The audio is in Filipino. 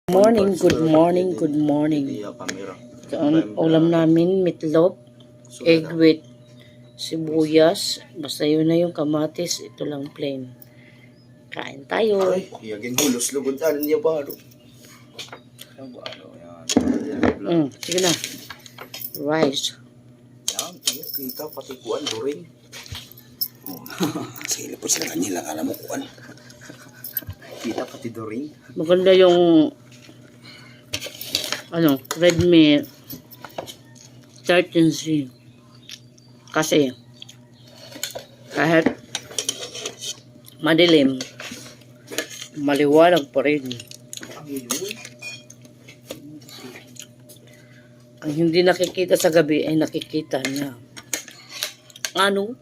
Good morning. Ang ulam namin, meatloaf, egg with sibuyas. Basta yun na yung kamatis. Ito lang plain. Kain tayo. Ay, iyagin hulos lugudan niya ba? Sige na. Rice. Yan, kita pati kuan during. Sige po sila kanila, kala mo kuan. Kita pati during. Maganda yung red meat 13C. Kasi kahit madilim, maliwanag pa rin. Ang hindi nakikita sa gabi ay nakikita niya. Ano?